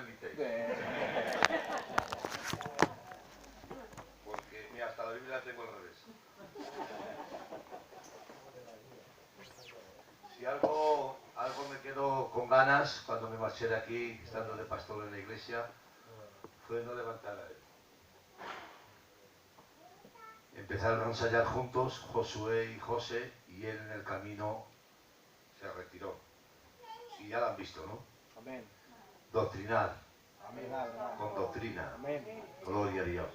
me invitéis. Porque mira, hasta la Biblia la tengo al revés. Si algo me quedó con ganas cuando me marché de aquí, estando de pastor en la iglesia, fue no levantar a él. Empezaron a ensayar juntos, Josué y José, y él en el camino se retiró. Y ya lo han visto, ¿no? Amén. Doctrinar. Amén. Con doctrina. Amén. Gloria a Dios.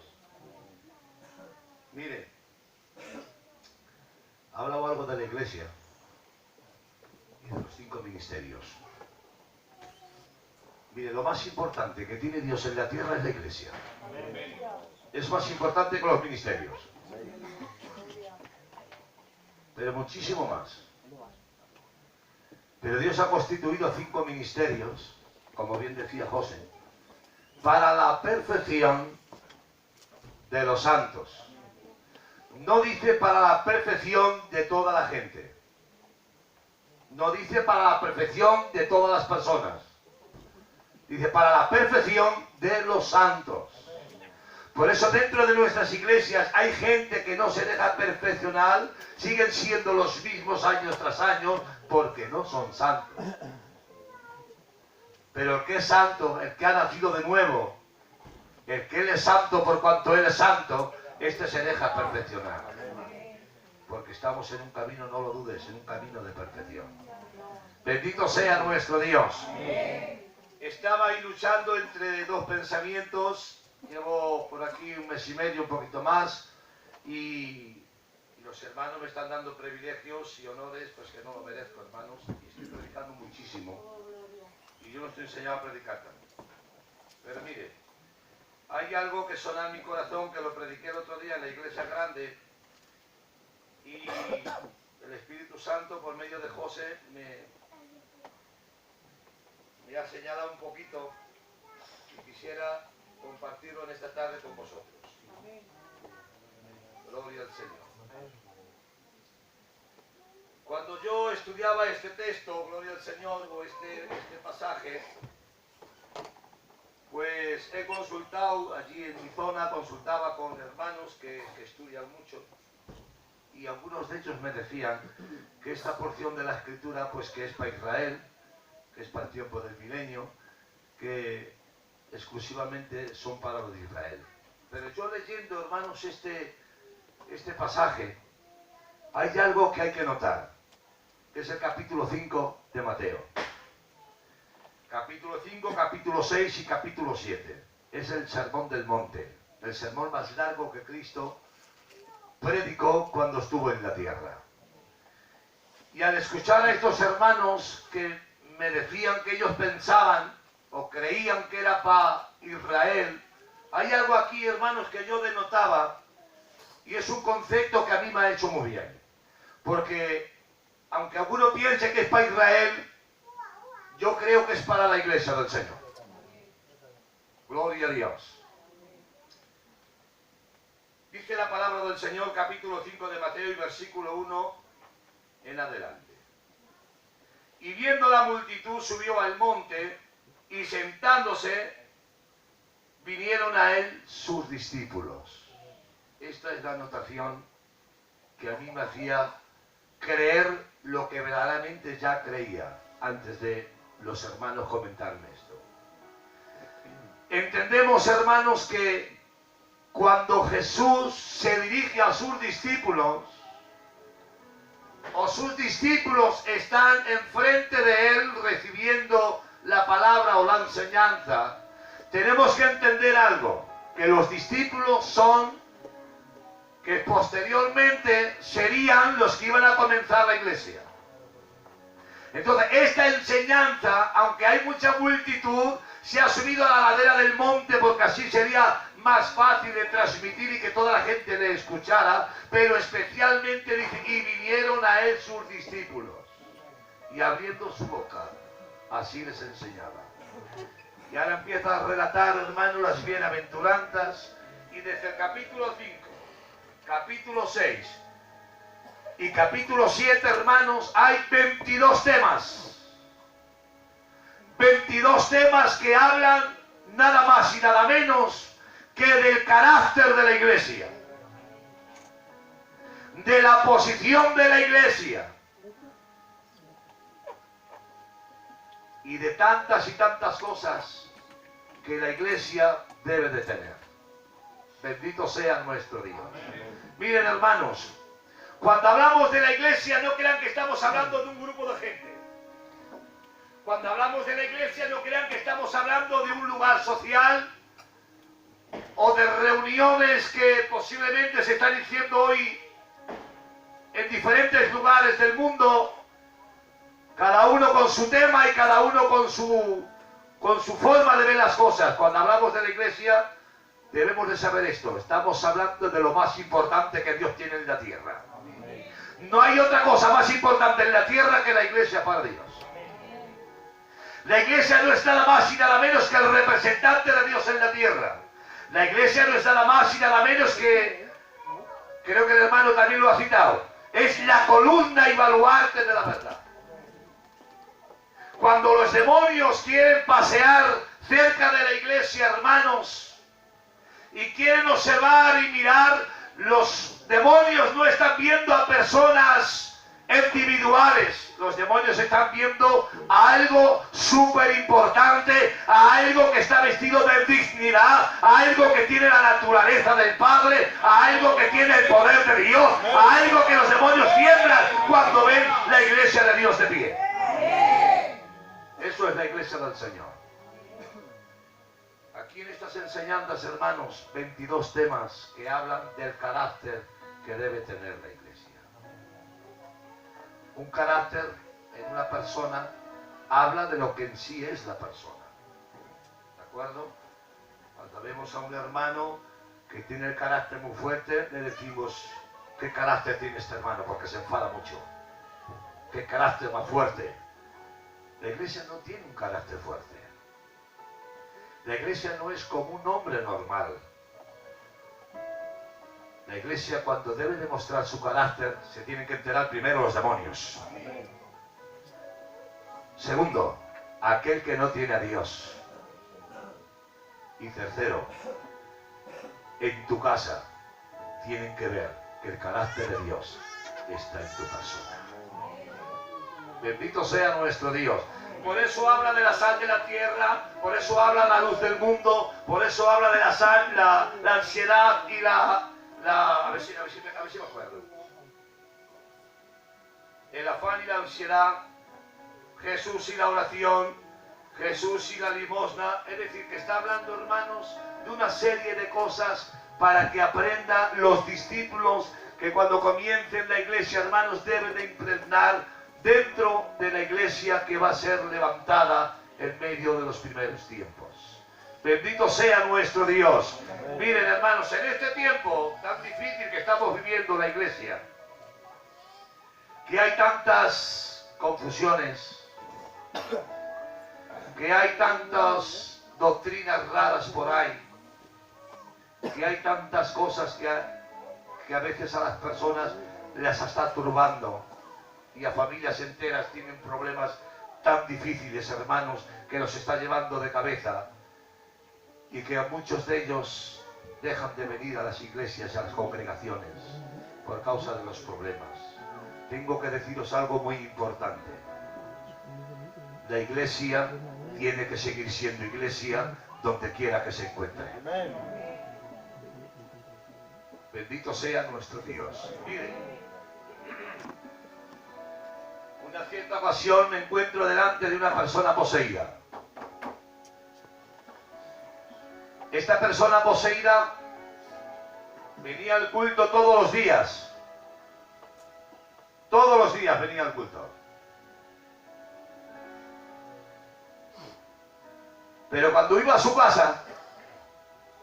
Mire, ha hablado algo de la iglesia y de los 5 ministerios. Mire, lo más importante que tiene Dios en la tierra es la iglesia. Amén. Es más importante que los ministerios. Pero muchísimo más. Pero Dios ha constituido 5 ministerios, como bien decía José, para la perfección de los santos. No dice para la perfección de toda la gente. No dice para la perfección de todas las personas. Dice para la perfección de los santos. Por eso dentro de nuestras iglesias hay gente que no se deja perfeccionar, siguen siendo los mismos años tras año, porque no son santos. Pero el que es santo, el que ha nacido de nuevo, el que Él es santo por cuanto Él es santo, este se deja perfeccionar. Porque estamos en un camino, no lo dudes, en un camino de perfección. Bendito sea nuestro Dios. Estaba ahí luchando entre 2 pensamientos. Llevo por aquí un mes y medio, un poquito más, y los hermanos me están dando privilegios y honores, pues que no lo merezco, hermanos, y estoy predicando muchísimo, y yo no estoy enseñado a predicar tanto. Pero mire, hay algo que suena en mi corazón, que lo prediqué el otro día en la iglesia grande, y el Espíritu Santo, por medio de José, me ha señalado un poquito, y quisiera compartirlo en esta tarde con vosotros. Gloria al Señor. Cuando yo estudiaba este texto, gloria al Señor, o este pasaje, pues he consultado allí en mi zona, consultaba con hermanos que estudian mucho, y algunos de ellos me decían que esta porción de la Escritura, pues que es para Israel, que es para el tiempo del milenio, que exclusivamente son para los de Israel. Pero yo leyendo, hermanos, este pasaje, hay algo que hay que notar, que es el capítulo 5 de Mateo. Capítulo 5, capítulo 6 y capítulo 7. Es el sermón del monte, el sermón más largo que Cristo predicó cuando estuvo en la tierra. Y al escuchar a estos hermanos que me decían que ellos pensaban o creían que era para Israel, hay algo aquí, hermanos, que yo denotaba, y es un concepto que a mí me ha hecho muy bien. Porque, aunque alguno piense que es para Israel, yo creo que es para la iglesia del Señor. Gloria a Dios. Dice la palabra del Señor, capítulo 5 de Mateo y versículo 1 en adelante. Y viendo la multitud subió al monte, y sentándose, vinieron a él sus discípulos. Esta es la anotación que a mí me hacía creer lo que verdaderamente ya creía, antes de los hermanos comentarme esto. Entendemos, hermanos, que cuando Jesús se dirige a sus discípulos, o sus discípulos están enfrente de él recibiendo la palabra o la enseñanza, tenemos que entender algo, que los discípulos son, que posteriormente serían los que iban a comenzar la iglesia. Entonces, esta enseñanza, aunque hay mucha multitud, se ha subido a la ladera del monte porque así sería más fácil de transmitir y que toda la gente le escuchara, pero especialmente dice, y vinieron a él sus discípulos, y abriendo su boca, así les enseñaba. Y ahora empieza a relatar, hermanos, las bienaventuranzas, y desde el capítulo 5, capítulo 6 y capítulo 7, hermanos, hay 22 temas. 22 temas que hablan nada más y nada menos que del carácter de la iglesia, de la posición de la iglesia y de tantas y tantas cosas que la iglesia debe de tener. Bendito sea nuestro Dios. Miren, hermanos, cuando hablamos de la iglesia, no crean que estamos hablando de un grupo de gente. Cuando hablamos de la iglesia, no crean que estamos hablando de un lugar social o de reuniones que posiblemente se están diciendo hoy en diferentes lugares del mundo, cada uno con su tema y cada uno con su forma de ver las cosas. Cuando hablamos de la iglesia, debemos de saber esto: estamos hablando de lo más importante que Dios tiene en la tierra. No hay otra cosa más importante en la tierra que la iglesia para Dios. La iglesia no es nada más y nada menos que el representante de Dios en la tierra. La iglesia no es nada más y nada menos que, creo que el hermano también lo ha citado, es la columna y baluarte de la verdad. Cuando los demonios quieren pasear cerca de la iglesia, hermanos, y quieren observar y mirar, los demonios no están viendo a personas individuales. Los demonios están viendo a algo súper importante, a algo que está vestido de dignidad, a algo que tiene la naturaleza del Padre, a algo que tiene el poder de Dios, a algo que los demonios tiemblan cuando ven la iglesia de Dios de pie. Eso es la iglesia del Señor. Aquí en estas enseñanzas, hermanos, 22 temas que hablan del carácter que debe tener la iglesia. Un carácter en una persona habla de lo que en sí es la persona. ¿De acuerdo? Cuando vemos a un hermano que tiene el carácter muy fuerte, le decimos: ¿qué carácter tiene este hermano? Porque se enfada mucho. ¿Qué carácter más fuerte? La iglesia no tiene un carácter fuerte. La iglesia no es como un hombre normal. La iglesia, cuando debe demostrar su carácter, se tienen que enterar primero los demonios. Segundo, aquel que no tiene a Dios. Y tercero, en tu casa tienen que ver que el carácter de Dios está en tu persona. Bendito sea nuestro Dios. Por eso habla de la sal de la tierra, por eso habla de la luz del mundo, por eso habla de la sal, la ansiedad y a ver si me acuerdo. El afán y la ansiedad, Jesús y la oración, Jesús y la limosna. Es decir, que está hablando, hermanos, de una serie de cosas para que aprendan los discípulos que cuando comiencen la iglesia, hermanos, deben de impregnar dentro de la iglesia que va a ser levantada en medio de los primeros tiempos. Bendito sea nuestro Dios. Miren, hermanos, en este tiempo tan difícil que estamos viviendo la iglesia, que hay tantas confusiones, que hay tantas doctrinas raras por ahí, que hay tantas cosas que a veces a las personas las está turbando, y a familias enteras tienen problemas tan difíciles, hermanos, que los está llevando de cabeza, y que a muchos de ellos dejan de venir a las iglesias y a las congregaciones por causa de los problemas. Tengo que deciros algo muy importante. La iglesia tiene que seguir siendo iglesia donde quiera que se encuentre. Bendito sea nuestro Dios. Miren, una cierta ocasión me encuentro delante de una persona poseída. Esta persona poseída venía al culto todos los días. Todos los días venía al culto. Pero cuando iba a su casa,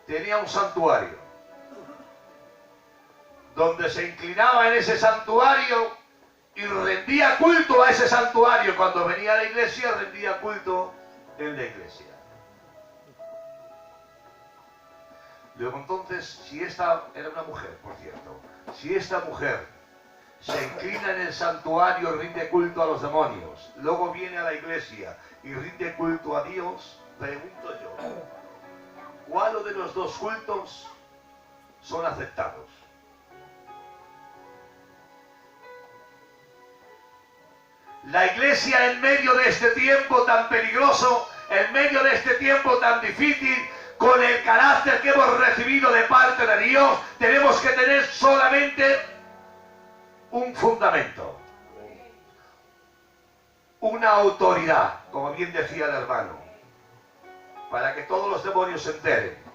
tenía un santuario, donde se inclinaba en ese santuario y rendía culto a ese santuario. Cuando venía a la iglesia, rendía culto en la iglesia. Luego entonces, si esta era una mujer, por cierto, si esta mujer se inclina en el santuario, rinde culto a los demonios, luego viene a la iglesia y rinde culto a Dios, pregunto yo, ¿cuál de los dos cultos son aceptados? La iglesia, en medio de este tiempo tan peligroso, en medio de este tiempo tan difícil, con el carácter que hemos recibido de parte de Dios, tenemos que tener solamente un fundamento, una autoridad, como bien decía el hermano, para que todos los demonios se enteren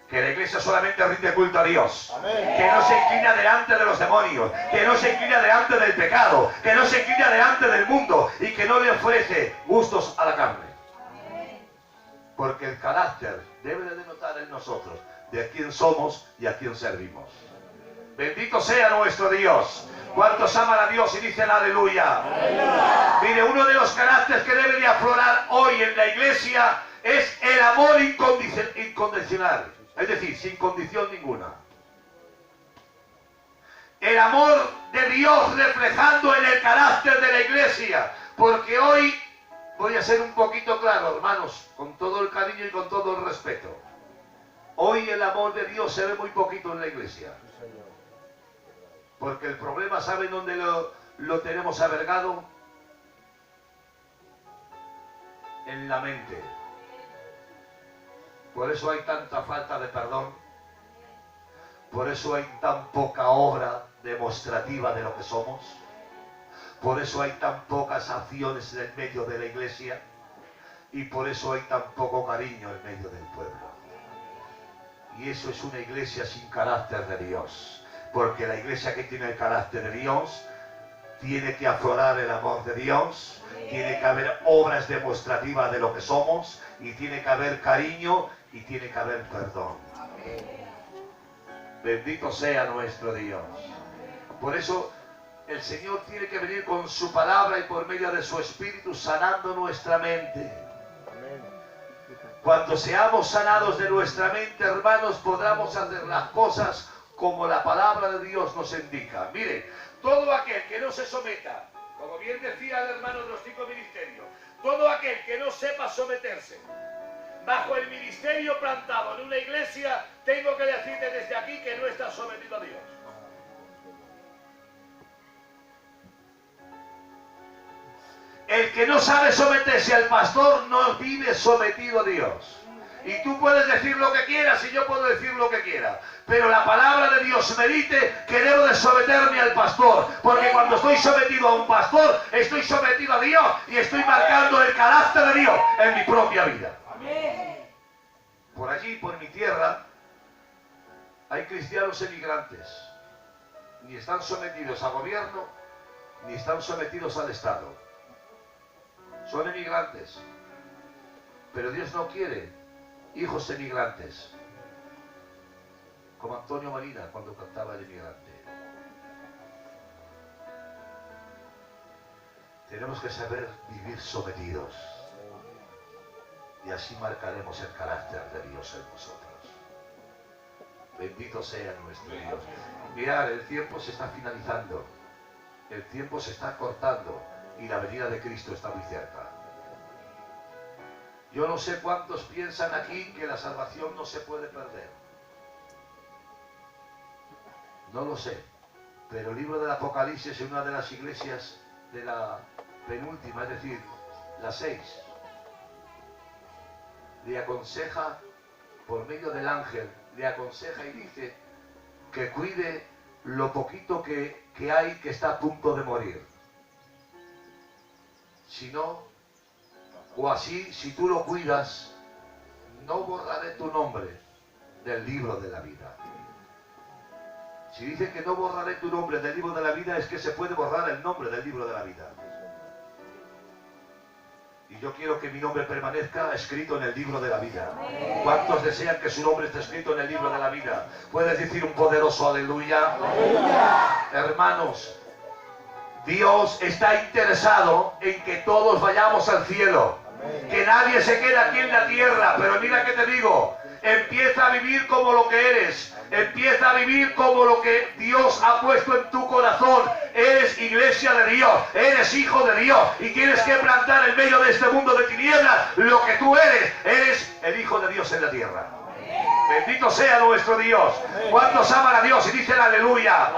que la iglesia solamente rinde culto a Dios. Amén. Que no se inclina delante de los demonios, que no se inclina delante del pecado, que no se inclina delante del mundo y que no le ofrece gustos a la carne. Amén. Porque el carácter debe de denotar en nosotros de quién somos y a quién servimos. Bendito sea nuestro Dios. ¿Cuántos aman a Dios y dicen aleluya? Aleluya. Mire, uno de los caracteres que debe de aflorar hoy en la iglesia es el amor incondicional. Es decir, sin condición ninguna. El amor de Dios reflejando en el carácter de la iglesia. Porque hoy, voy a ser un poquito claro, hermanos, con todo el cariño y con todo el respeto. Hoy el amor de Dios se ve muy poquito en la iglesia. Porque el problema, ¿saben dónde lo tenemos albergado? En la mente. Por eso hay tanta falta de perdón. Por eso hay tan poca obra demostrativa de lo que somos. Por eso hay tan pocas acciones en el medio de la iglesia. Y por eso hay tan poco cariño en medio del pueblo. Y eso es una iglesia sin carácter de Dios. Porque la iglesia que tiene el carácter de Dios tiene que aflorar el amor de Dios. Tiene que haber obras demostrativas de lo que somos. Y tiene que haber cariño. Y tiene que haber perdón. Amén. Bendito sea nuestro Dios. Por eso el Señor tiene que venir con su palabra y por medio de su Espíritu sanando nuestra mente. Cuando seamos sanados de nuestra mente, hermanos, podremos hacer las cosas como la palabra de Dios nos indica. Mire, todo aquel que no se someta, como bien decía el hermano de los 5 ministerios, todo aquel que no sepa someterse bajo el ministerio plantado en una iglesia, tengo que decirte desde aquí que no está sometido a Dios. El que no sabe someterse al pastor no vive sometido a Dios. Y tú puedes decir lo que quieras y yo puedo decir lo que quiera. Pero la palabra de Dios me dice que debo de someterme al pastor. Porque cuando estoy sometido a un pastor, estoy sometido a Dios y estoy marcando el carácter de Dios en mi propia vida. Por allí, por mi tierra, hay cristianos emigrantes. Ni están sometidos al gobierno, ni están sometidos al Estado. Son emigrantes. Pero Dios no quiere hijos emigrantes. Como Antonio Marina cuando cantaba El Emigrante. Tenemos que saber vivir sometidos. Y así marcaremos el carácter de Dios en nosotros. Bendito sea nuestro Dios. Mirad, el tiempo se está finalizando. El tiempo se está cortando. Y la venida de Cristo está muy cerca. Yo no sé cuántos piensan aquí que la salvación no se puede perder. No lo sé. Pero el libro del Apocalipsis, en una de las iglesias de la penúltima, es decir, la 6, le aconseja, por medio del ángel, le aconseja y dice que cuide lo poquito que hay que está a punto de morir. Si no, o así, si tú lo cuidas, no borraré tu nombre del libro de la vida. Si dice que no borraré tu nombre del libro de la vida, es que se puede borrar el nombre del libro de la vida. Y yo quiero que mi nombre permanezca escrito en el libro de la vida. ¿Cuántos desean que su nombre esté escrito en el libro de la vida? ¿Puedes decir un poderoso aleluya? ¡Aleluya! Hermanos, Dios está interesado en que todos vayamos al cielo. Que nadie se quede aquí en la tierra, pero mira que te digo, empieza a vivir como lo que eres, empieza a vivir como lo que Dios ha puesto en tu corazón. Eres iglesia de Dios, eres hijo de Dios y tienes que plantar en medio de este mundo de tinieblas lo que tú eres el hijo de Dios en la tierra. Bendito sea nuestro Dios. ¿Cuántos aman a Dios y dicen aleluya?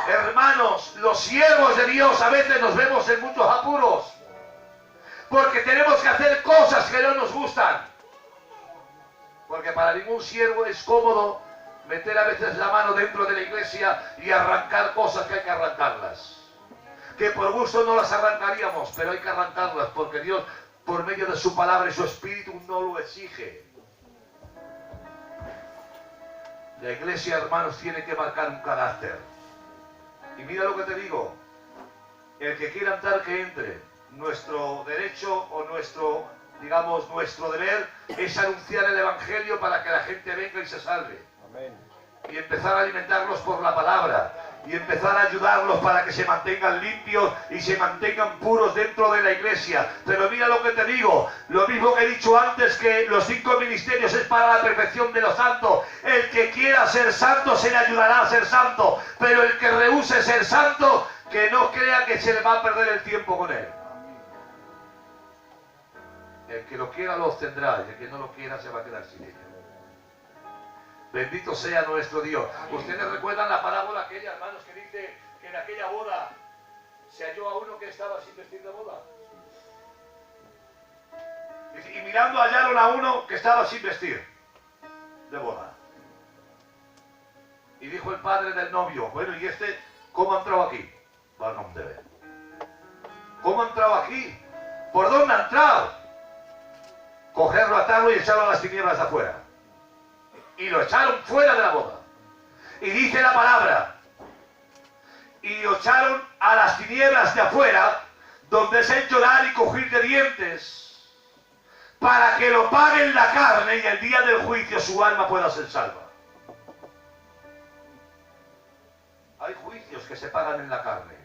Hermanos, los siervos de Dios a veces nos vemos en muchos apuros, porque tenemos que hacer cosas que no nos gustan. Porque para ningún siervo es cómodo meter a veces la mano dentro de la iglesia y arrancar cosas que hay que arrancarlas. Que por gusto no las arrancaríamos, pero hay que arrancarlas porque Dios, por medio de su palabra y su espíritu, no lo exige. La iglesia, hermanos, tiene que marcar un carácter. Y mira lo que te digo, el que quiera entrar, que entre. Nuestro derecho o nuestro deber es anunciar el evangelio para que la gente venga y se salve. Amén. Y empezar a alimentarlos por la palabra y empezar a ayudarlos para que se mantengan limpios y se mantengan puros dentro de la iglesia. Pero mira lo que te digo, lo mismo que he dicho antes, que los 5 ministerios es para la perfección de los santos. El que quiera ser santo se le ayudará a ser santo, pero el que rehúse ser santo, que no crea que se le va a perder el tiempo con él. El que lo quiera lo obtendrá, y el que no lo quiera se va a quedar sin ello. Bendito sea nuestro Dios. ¿Ustedes recuerdan la parábola aquella, hermanos, que dice que en aquella boda se halló a uno que estaba sin vestir de boda? Y mirando hallaron a uno que estaba sin vestir de boda. Y dijo el padre del novio, bueno, ¿y este cómo ha entrado aquí? ¿Cómo ha entrado aquí? ¿Por dónde ha entrado? Cogerlo, atarlo y echarlo a las tinieblas de afuera. Y lo echaron fuera de la boda. Y dice la palabra, y lo echaron a las tinieblas de afuera, donde es el llorar y crujir de dientes, para que lo paguen la carne y el día del juicio su alma pueda ser salva. Hay juicios que se pagan en la carne.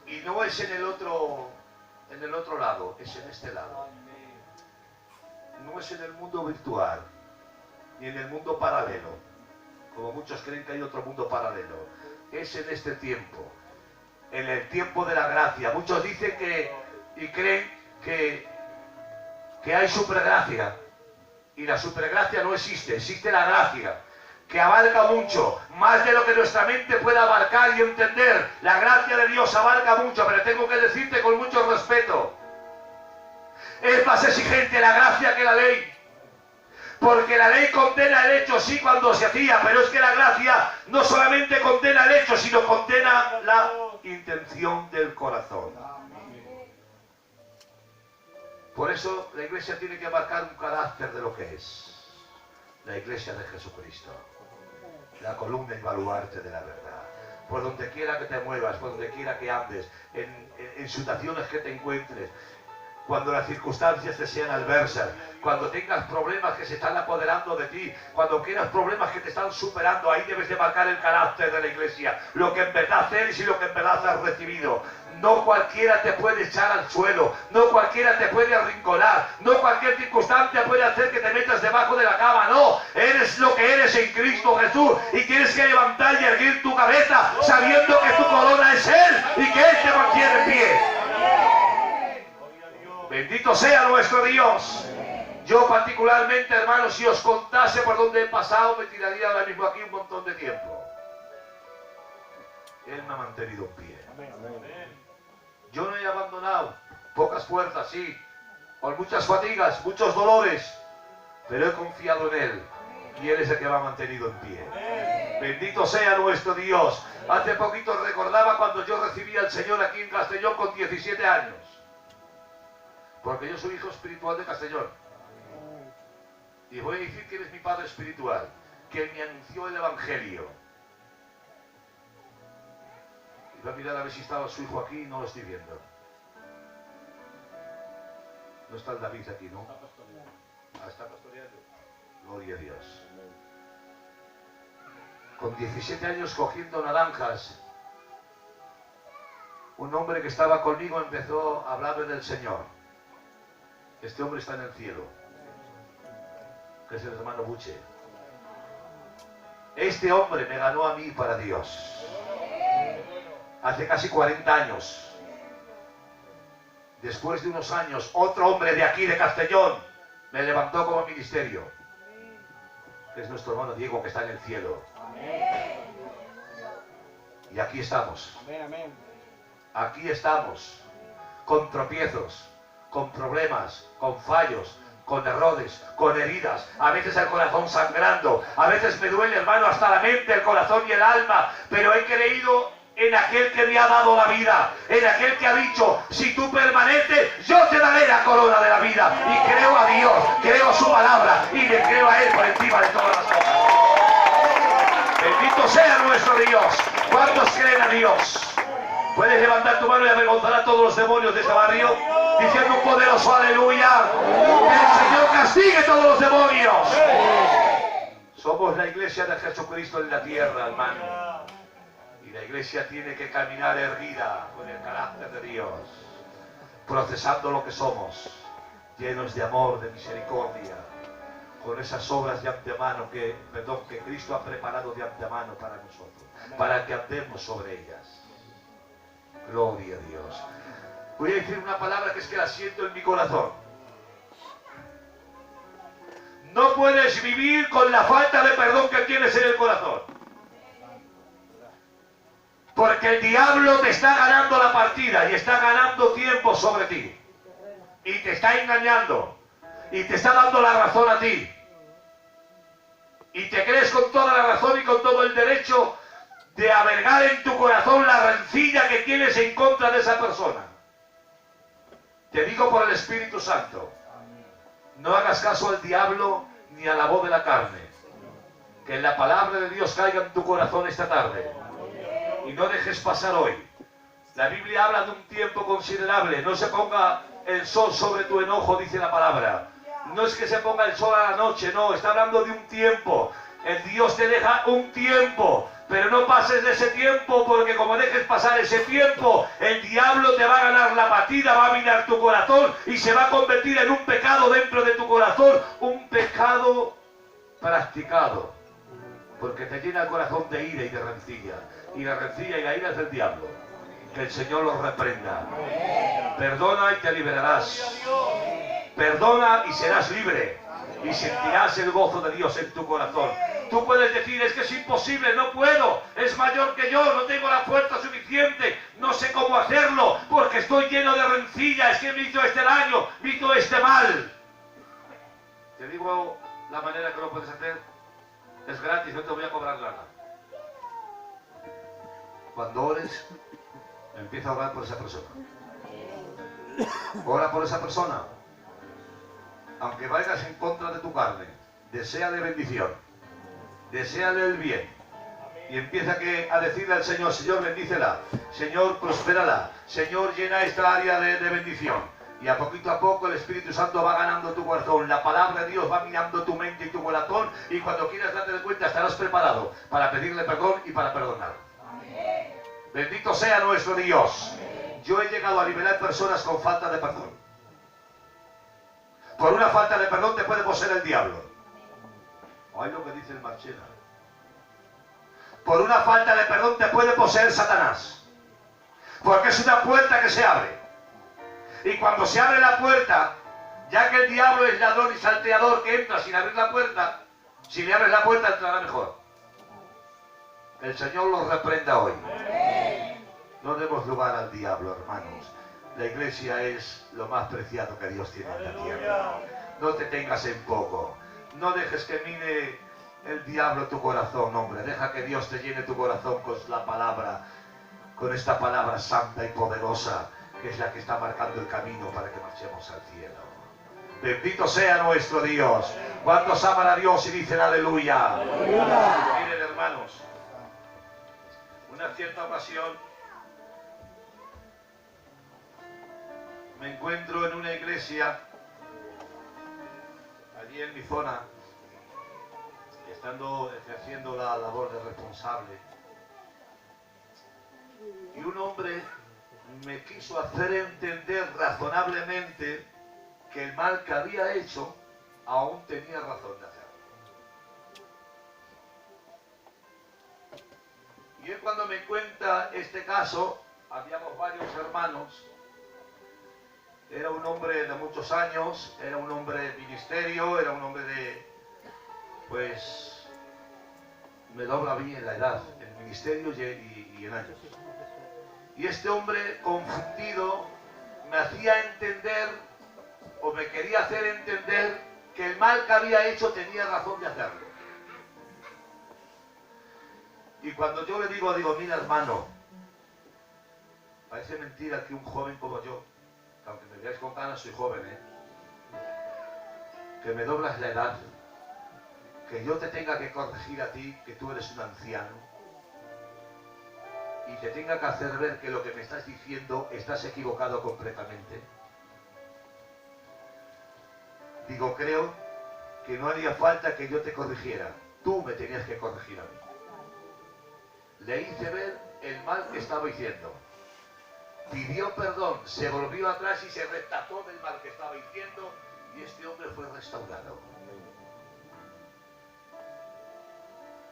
Y no es en el otro lado, es en este lado. No es en el mundo virtual, ni en el mundo paralelo, como muchos creen que hay otro mundo paralelo. Es en este tiempo, en el tiempo de la gracia. Muchos dicen y creen que hay supergracia, y la supergracia no existe, existe la gracia, que abarca mucho, más de lo que nuestra mente pueda abarcar y entender. La gracia de Dios abarca mucho, pero tengo que decirte con mucho respeto, es más exigente la gracia que la ley. Porque la ley condena el hecho, sí, cuando se hacía, pero es que la gracia no solamente condena el hecho, sino condena la intención del corazón. Por eso la iglesia tiene que marcar un carácter de lo que es la iglesia de Jesucristo, la columna y baluarte de la verdad. Por donde quiera que te muevas, por donde quiera que andes, en situaciones que te encuentres, cuando las circunstancias te sean adversas, cuando tengas problemas que se están apoderando de ti, cuando quieras problemas que te están superando, ahí debes de marcar el carácter de la iglesia, lo que en verdad eres y lo que en verdad has recibido. No cualquiera te puede echar al suelo, no cualquiera te puede arrinconar, no cualquier circunstancia puede hacer que te metas debajo de la cama, no, eres lo que eres en Cristo Jesús y tienes que levantar y erguir tu cabeza sabiendo que tu corona es Él y que Él te mantiene en pie. Bendito sea nuestro Dios. Yo particularmente, hermanos, si os contase por dónde he pasado, me tiraría ahora mismo aquí un montón de tiempo. Él me ha mantenido en pie. Yo no he abandonado, pocas fuerzas, sí, con muchas fatigas, muchos dolores, pero he confiado en Él y Él es el que me ha mantenido en pie. Bendito sea nuestro Dios. Hace poquito recordaba cuando yo recibí al Señor aquí en Castellón con 17 años. Porque yo soy hijo espiritual de Castellón. Y voy a decir que Él es mi Padre espiritual, que me anunció el Evangelio. Y voy a mirar a ver si estaba su hijo aquí y no lo estoy viendo. No está el David aquí, ¿no? Ah, está pastoreando. Gloria a Dios. Con 17 años cogiendo naranjas un hombre que estaba conmigo empezó a hablarme del Señor. Este hombre está en el cielo, que es el hermano Buche. Este hombre me ganó a mí para Dios. Hace casi 40 años. Después de unos años, otro hombre de aquí, de Castellón, me levantó como ministerio. Que es nuestro hermano Diego, que está en el cielo. Y aquí estamos. Aquí estamos. Con tropiezos, con problemas, con fallos, con errores, con heridas, a veces el corazón sangrando, a veces me duele, hermano, hasta la mente, el corazón y el alma, pero he creído en aquel que me ha dado la vida, en aquel que ha dicho, si tú permaneces, yo te daré la corona de la vida. Y creo a Dios, creo su palabra y le creo a Él por encima de todas las cosas. Bendito sea nuestro Dios. ¿Cuántos creen a Dios? Puedes levantar tu mano y avergonzar a todos los demonios de este barrio, diciendo un poderoso aleluya. Que el Señor castigue todos los demonios. Somos la iglesia de Jesucristo en la tierra, hermano. Y la iglesia tiene que caminar erguida con el carácter de Dios, procesando lo que somos, llenos de amor, de misericordia, con esas obras de antemano que Cristo ha preparado de antemano para nosotros, para que andemos sobre ellas. Gloria a Dios. Voy a decir una palabra que es que la siento en mi corazón. No puedes vivir con la falta de perdón que tienes en el corazón. Porque el diablo te está ganando la partida y está ganando tiempo sobre ti. Y te está engañando. Y te está dando la razón a ti. Y te crees con toda la razón y con todo el derecho de albergar en tu corazón la rencilla que tienes en contra de esa persona. Te digo por el Espíritu Santo, no hagas caso al diablo ni a la voz de la carne. Que la palabra de Dios caiga en tu corazón esta tarde. Y no dejes pasar hoy. La Biblia habla de un tiempo considerable. No se ponga el sol sobre tu enojo, dice la palabra. No es que se ponga el sol a la noche, no. Está hablando de un tiempo. El Dios te deja un tiempo. Pero no pases de ese tiempo, porque como dejes pasar ese tiempo, el diablo te va a ganar la partida, va a minar tu corazón y se va a convertir en un pecado dentro de tu corazón. Un pecado practicado. Porque te llena el corazón de ira y de rencilla. Y la rencilla y la ira es del diablo. Que el Señor los reprenda. Perdona y te liberarás. Perdona y serás libre. Y sentirás el gozo de Dios en tu corazón. Tú puedes decir, es que es imposible, no puedo. Es mayor que yo, no tengo la fuerza suficiente. No sé cómo hacerlo, porque estoy lleno de rencilla. Es que me hizo este daño, me hizo este mal. Te digo la manera que lo puedes hacer. Es gratis, no te voy a cobrar nada. Cuando ores, empieza a orar por esa persona. Ora por esa persona. Aunque vayas en contra de tu carne, deséale bendición. Deséale el bien. Y empieza a decirle al Señor, Señor, bendícela. Señor, prospérala. Señor, llena esta área de bendición. Y a poco el Espíritu Santo va ganando tu corazón. La palabra de Dios va mirando tu mente y tu corazón. Y cuando quieras darte cuenta, estarás preparado para pedirle perdón y para perdonar. Amén. Bendito sea nuestro Dios. Amén. Yo he llegado a liberar personas con falta de perdón. Por una falta de perdón te puede poseer el diablo. Oye lo que dice el Marchena. Por una falta de perdón te puede poseer Satanás. Porque es una puerta que se abre. Y cuando se abre la puerta, ya que el diablo es ladrón y salteador que entra sin abrir la puerta, si le abres la puerta entrará mejor. El Señor los reprenda hoy. No demos lugar al diablo, hermanos. La iglesia es lo más preciado que Dios tiene en la tierra. No te tengas en poco. No dejes que mine el diablo tu corazón, hombre. Deja que Dios te llene tu corazón con la palabra, con esta palabra santa y poderosa, que es la que está marcando el camino para que marchemos al cielo. Bendito sea nuestro Dios. ¿Cuántos aman a Dios y dicen aleluya? ¡Aleluya! Miren, hermanos, una cierta ocasión me encuentro en una iglesia allí en mi zona, estando ejerciendo la labor de responsable, y un hombre me quiso hacer entender razonablemente que el mal que había hecho aún tenía razón de hacerlo. Y él, cuando me cuenta este caso, habíamos varios hermanos, era un hombre de muchos años, era un hombre de ministerio, era un hombre de, pues, me dobla bien la edad, el ministerio y en años. Y este hombre, confundido, me hacía entender, o me quería hacer entender, que el mal que había hecho tenía razón de hacerlo. Y cuando yo le digo, mira hermano, parece mentira que un joven como yo, que aunque me veáis con ganas, soy joven, que me doblas la edad, que yo te tenga que corregir a ti, que tú eres un anciano, y te tenga que hacer ver que lo que me estás diciendo estás equivocado completamente. Digo, creo que no haría falta que yo te corrigiera, tú me tenías que corregir a mí. Le hice ver el mal que estaba diciendo. Pidió perdón, se volvió atrás y se retrató del mal que estaba diciendo, y este hombre fue restaurado.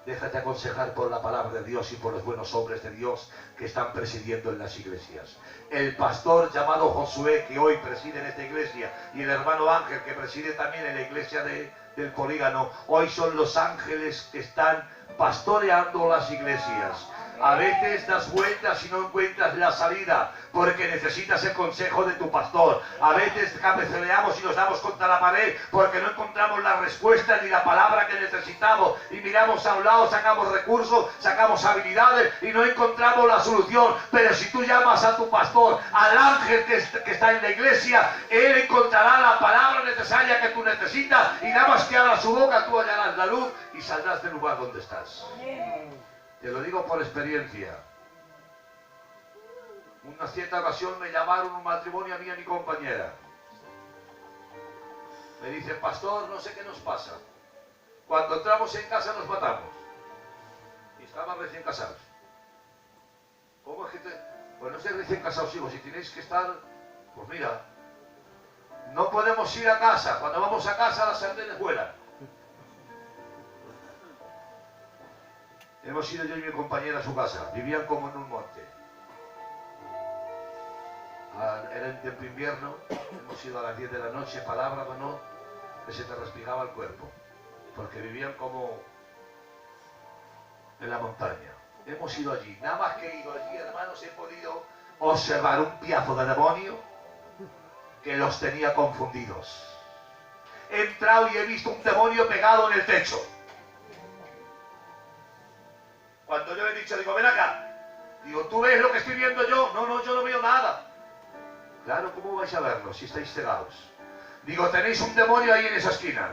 Déjate aconsejar por la palabra de Dios y por los buenos hombres de Dios que están presidiendo en las iglesias. El pastor llamado Josué, que hoy preside en esta iglesia, y el hermano Ángel, que preside también en la iglesia del Polígono, hoy son los ángeles que están pastoreando las iglesias. A veces das vueltas y no encuentras la salida porque necesitas el consejo de tu pastor. A veces cabeceamos y nos damos contra la pared porque no encontramos la respuesta ni la palabra que necesitamos. Y miramos a un lado, sacamos recursos, sacamos habilidades y no encontramos la solución. Pero si tú llamas a tu pastor, al ángel que está en la iglesia, él encontrará la palabra necesaria que tú necesitas, y nada más que abra su boca, tú hallarás la luz y saldrás del lugar donde estás. Te lo digo por experiencia. Una cierta ocasión me llamaron un matrimonio a mí y a mi compañera. Me dicen, pastor, no sé qué nos pasa. Cuando entramos en casa nos matamos. Y estaban recién casados. ¿Cómo es que Pues no sé recién casados, hijos, si tenéis que estar, pues mira, no podemos ir a casa. Cuando vamos a casa las sartenes vuelan. Hemos ido yo y mi compañera a su casa, vivían como en un monte. Era en tiempo invierno, hemos ido a las 10 de la noche, palabra o no, que se te respiraba el cuerpo, porque vivían como en la montaña. Hemos ido allí, nada más que he ido allí, hermanos, he podido observar un piazo de demonio que los tenía confundidos. He entrado y he visto un demonio pegado en el techo. Cuando yo le he dicho, digo, ven acá. Digo, ¿tú ves lo que estoy viendo yo? No, no, yo no veo nada. Claro, ¿cómo vais a verlo si estáis cegados? Digo, tenéis un demonio ahí en esa esquina.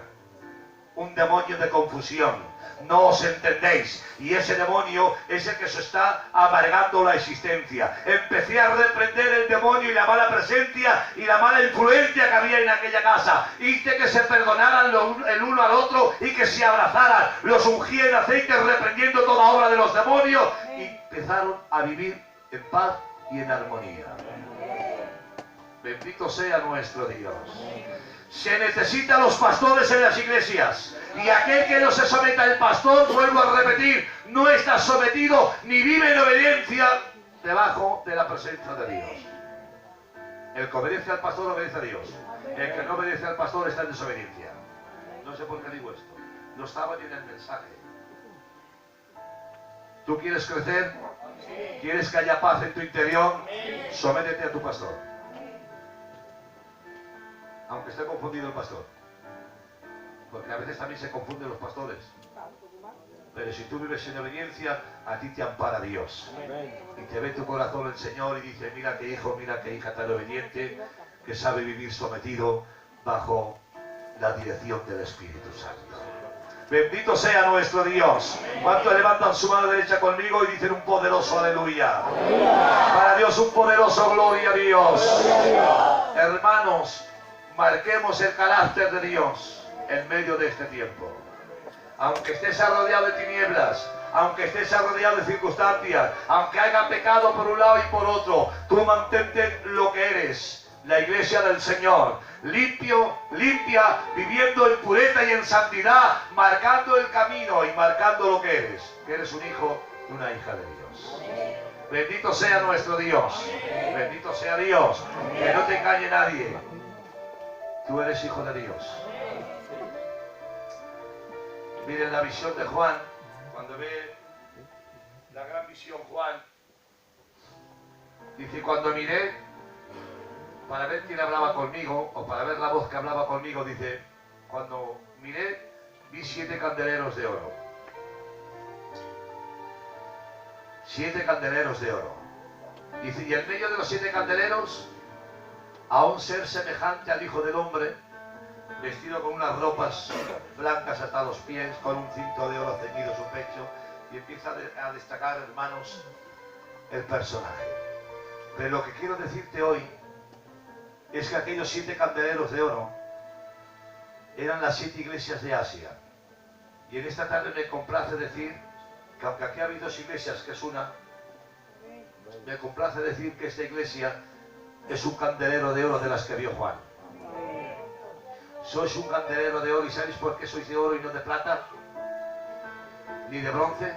Un demonio de confusión. No os entendéis. Y ese demonio es el que se está amargando la existencia. Empecé a reprender el demonio y la mala presencia y la mala influencia que había en aquella casa. Hice que se perdonaran el uno al otro y que se abrazaran. Los ungí en aceite reprendiendo toda obra de los demonios. Y empezaron a vivir en paz y en armonía. Bendito sea nuestro Dios. Se necesitan los pastores en las iglesias. Y aquel que no se someta al pastor, vuelvo a repetir, no está sometido ni vive en obediencia debajo de la presencia de Dios. El que obedece al pastor obedece a Dios. El que no obedece al pastor está en desobediencia. No sé por qué digo esto. No estaba ni en el mensaje. ¿Tú quieres crecer? ¿Quieres que haya paz en tu interior? Sométete a tu pastor. Aunque esté confundido el pastor. Porque a veces también se confunden los pastores. Pero si tú vives en obediencia, a ti te ampara Dios. Y te ve tu corazón el Señor y dice, mira qué hijo, mira qué hija tan obediente, que sabe vivir sometido bajo la dirección del Espíritu Santo. Bendito sea nuestro Dios. ¿Cuántos levantan su mano derecha conmigo y dicen un poderoso aleluya? Para Dios un poderoso gloria a Dios. Hermanos, marquemos el carácter de Dios en medio de este tiempo. Aunque estés rodeado de tinieblas, aunque estés rodeado de circunstancias, aunque haya pecado por un lado y por otro, tú mantente lo que eres, la iglesia del Señor, limpia, viviendo en pureza y en santidad, marcando el camino y marcando lo que eres un hijo y una hija de Dios. Bendito sea nuestro Dios, bendito sea Dios, que no te engañe nadie, tú eres hijo de Dios. Miren la visión de Juan, cuando ve la gran visión Juan, dice, cuando miré para ver quién hablaba conmigo, o para ver la voz que hablaba conmigo, dice, cuando miré, vi 7 candeleros de oro. 7 candeleros de oro. Dice, y en medio de los 7 candeleros, a un ser semejante al Hijo del Hombre, vestido con unas ropas blancas hasta los pies, con un cinto de oro ceñido su pecho, y empieza a destacar, hermanos, el personaje. Pero lo que quiero decirte hoy es que aquellos 7 candeleros de oro eran las 7 iglesias de Asia. Y en esta tarde me complace decir que aunque aquí ha habido 2 iglesias, que es una, me complace decir que esta iglesia es un candelero de oro de las que vio Juan. Sois un candelero de oro, ¿y sabéis por qué sois de oro y no de plata? Ni de bronce,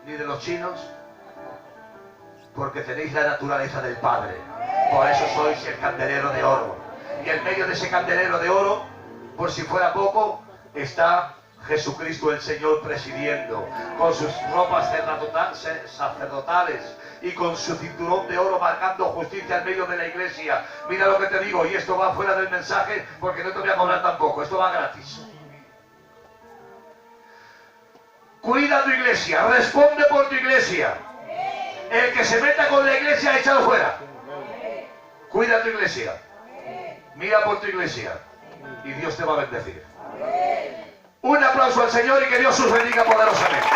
ni de los chinos, porque tenéis la naturaleza del Padre. Por eso sois el candelero de oro. Y en medio de ese candelero de oro, por si fuera poco, está Jesucristo el Señor presidiendo, con sus ropas sacerdotales y con su cinturón de oro marcando justicia en medio de la iglesia. Mira lo que te digo, y esto va fuera del mensaje porque no te voy a cobrar tampoco, esto va gratis. Cuida tu iglesia, responde por tu iglesia. El que se meta con la iglesia, échalo fuera. Cuida tu iglesia, mira por tu iglesia y Dios te va a bendecir. Un aplauso al Señor y que Dios os bendiga poderosamente.